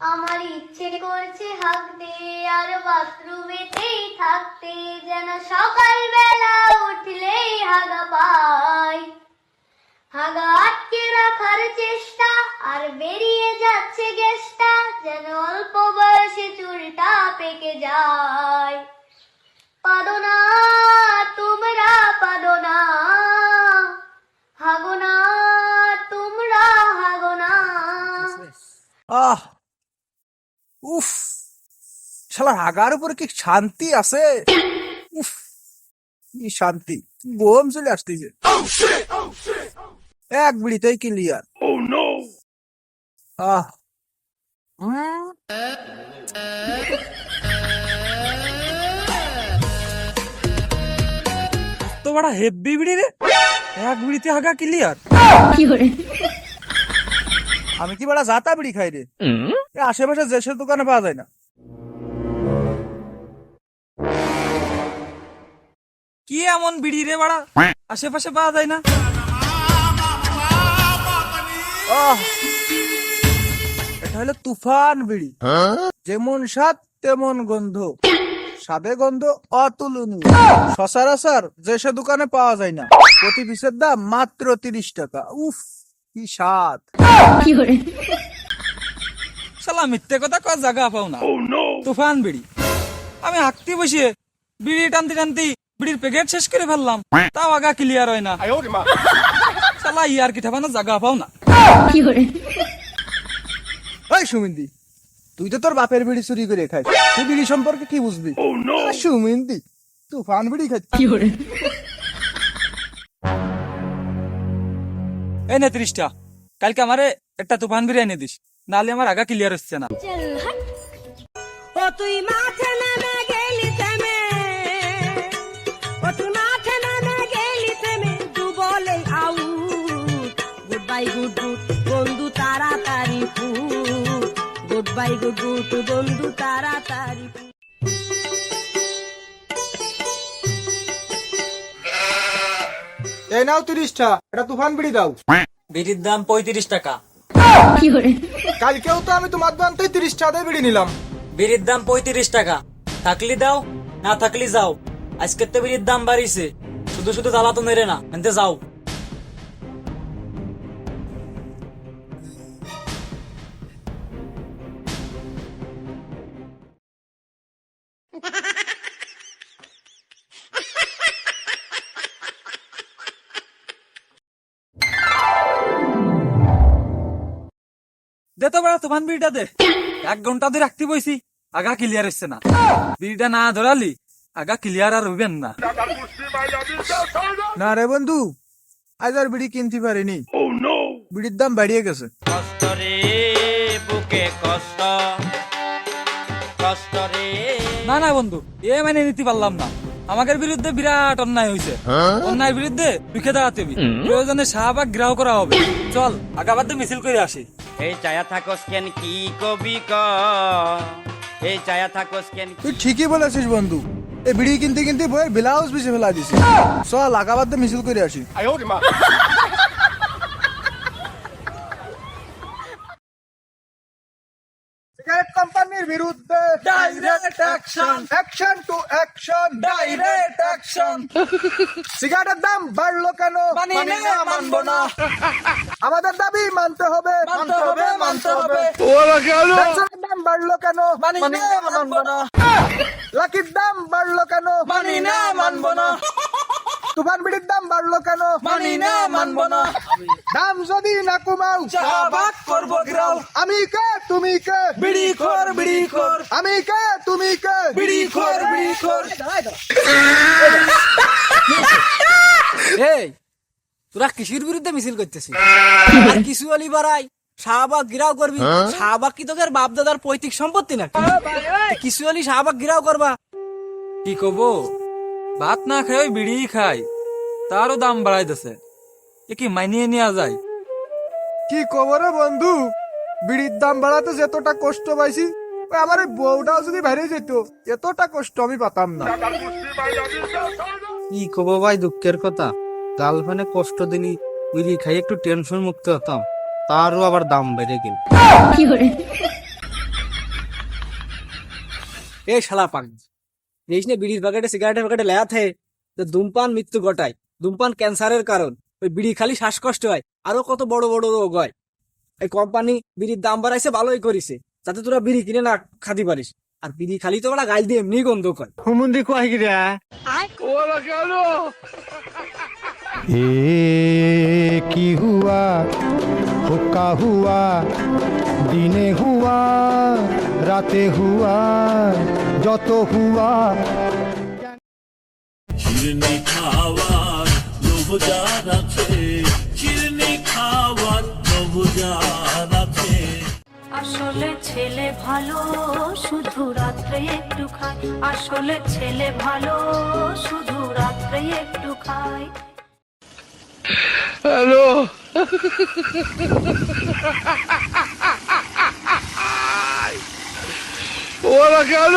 আমার ইচ্ছে করছে হাঁকতে আর বাথরুমেতেই থাকতে, যেন সকালবেলা উঠলেই হাগা পাই। হাগা আটকে রাখার চেষ্টা আর বেরিয়ে যাচ্ছে গেস্টা, যেন অল্প বয়সে চুলটা পেকে যায়। পাদো না তোমরা পাদো না, হাগো না তোমরা হাগো না। আহ উফ, শালার হাগার উপরে কি শান্তি আছে। উফ, কি শান্তি, ঘুম চলে আসতেছে। এক বিড়িতেই ক্লিয়ার। আহ তো বড় হেভি বিড়ি রে, এক বিড়িতে হাগা ক্লিয়ার। আমি কি বড় জাতা বিড়ি খাই রে, আশেপাশে দেশের দোকানে পাওয়া যায় না। কি এমন বিড়ি রে বাড়া, আশেপাশে পাওয়া যায় না? এটা হলো তুফান বিড়ি, যেমন স্বাদ তেমন গন্ধ, স্বাদে গন্ধ অতুলনীয়, সচরাচর দেশের দোকানে পাওয়া যায় না। প্রতি পিসের দাম মাত্র 30 টাকা। উফ, কি স্বাদ। শালা মিথ্যে কথা কয় জায়গা পাও না। তুফান বিড়ি আমি হাঁকতে বসিয়ে বিড়ি টানতে টানতে বিড়ির প্যাকেট শেষ করে ফেললাম, তাও আগা ক্লিয়ার হয় না। শালা ইয়ার কি ঠাবানো জায়গা পাও না। ওই সুমিন্দি, তুই তো তোর বাপের বিড়ি চুরি করে খাইস, তুই বিড়ি সম্পর্কে কি বুঝবি? সুমিন্দি তুফান বিড়ি খাচ্ছি। এই নে 30 টা, কালকে আমারে একটা তুফান বিড়ি এনে দিস, নাহলে আমার আগা ক্লিয়ার হচ্ছে না। ও তুই মাঠে নেমে গেলি থেমে, ও তুই মাঠে নেমে গেলি থেমে, তু বলে আউ গুড বাই গুড গুড বন্ধু তাড়াতাড়ি foot, good bye good good বন্ধু তাড়াতাড়ি। এই নাও 30 টা, এটা তুফান বিড়ি দাও। বিড়ির দাম 35 টাকা। কালকেও তো আমি তোমার দোকান থেকে 30 টাকা দিয়ে বিড়ি নিলাম। বিড়ির দাম 35 টাকা, থাকলি দাও না থাকলি যাও। আজকে তো বিড়ির দাম বাড়িছে, শুধু শুধু জ্বালা তো মেরে না, এনতে যাও। দে তো বড় তুফান বিড়িটা দে, 1 ঘন্টা ধরে রাখতে বইছি, আগা ক্লিয়ার হচ্ছে না। বিড়িটা না ধরালি আগা ক্লিয়ার আর হইবেন না। না রে বন্ধু, আজ আর বিড়ি কিনতে পারিনি, বিড়ির দাম বাড়িয়ে গেছে। কষ্ট রে বুকে কষ্ট, কষ্ট রে। না না বন্ধু, এ মানে নিতে পারলাম না, আমাদের বিরুদ্ধে বিরাট অন্যায় হয়েছে। অন্যায়ের বিরুদ্ধে রুখে দাঁড়াতে হবে, প্রয়োজনে শাহবাগ গ্রাহ করা হবে। চল আগাবাদ মিছিল করে আসি। এই চায়া থাকস কেন কি কবি ক, এই চায়া থাকস কেন। তুই ঠিকই বলেছিস বন্ধু, এই বিড়ি কিনতে কিনতে বইয়ের ব্লাউজ পিছিয়ে ফেলা দিছি। চল আগাবাদ মিছিল করে আসি। সিগারেট কোম্পানির বিরুদ্ধে direct action, action to action, direct action. সিগারেটের দাম বাড়লো কেন? মানি না, মানবো না। আমাদের দাবি মানতে হবে, মানতে হবে, মানতে হবে। পেট্রোলের দাম বাড়লো কেন? মানি না, মানবো না। লাকির দাম বাড়লো কেন? মানি না, মানবো না। তুফান বিড়ির দাম বাড়লো কেন? মানি না, মানবো না। দাম যদি না কমাও শাহবাগ করবো ঘেরাও। আমি কে তুমি কে? বিড়ি খোর, বিড়ি খোর। আমি কে তুমি কে? বিড়ি খোর, বিড়ি খোর। এই তোরা কিসের বিরুদ্ধে মিছিল করতেছিস? আর কিছু অলি বাড়াই শাহবাগ গিরাও করবি? শাহবাগ কি তোদের বাপ দাদার পৈতৃক সম্পত্তি নাকি? কিছু অলি শাহবাগ গিরাও করবা? কি কব, ভাত না খাই ওই বিড়ি খাই, তারও দাম বাড়াই দিছে, এ কি মানিয়ে নেওয়া যায়? কি কব রে বন্ধু, বিড়ির দাম বাড়াতে যতটা কষ্ট পাইছি, আমার এই বউটাও যদি বাইরে যেত এতটা কষ্ট আমি পাতাম না। কি কব ভাই, দুঃখের কথা, গার্লফ্রেন্ডে কষ্ট দিলি বিড়ি খাই একটু টেনশন মুক্ত হতাম, তারও আবার দাম বেড়ে গেল। এ শালা পাক দেখিস না বিড়ির প্যাকেটে সিগারেটের প্যাকেটে লেয়া থাকে যে ধূমপান মৃত্যু ঘটায়, ধূমপান ক্যান্সারের কারণ, ওই বিড়ি খালি শ্বাসকষ্ট হয়, আরো কত বড় বড় রোগ হয়। এই কোম্পানি বিড়ির দাম বাড়াইছে, ভালোই করিছে, যাতে তোরা বিড়ি কিনে না খাতে পারিস। আর বিড়ি খালি তো ওরা গাল দিয়ে এমনি গন্ধ করে। হুমুন্দি কয় কি রে ये की हुआ हुक्का हुआ दिने हुआ राते हुआ যত हुआ চিরনি খাওয়ার লোভ যার আছে, চিরনি খাওয়ার লোভ যার আছে। আসলে ছেলে ভালো শুধু রাত্রে একটু খায়, আসলে ছেলে ভালো শুধু রাত্রে একটু খায়। হ্যালো ওরা কেন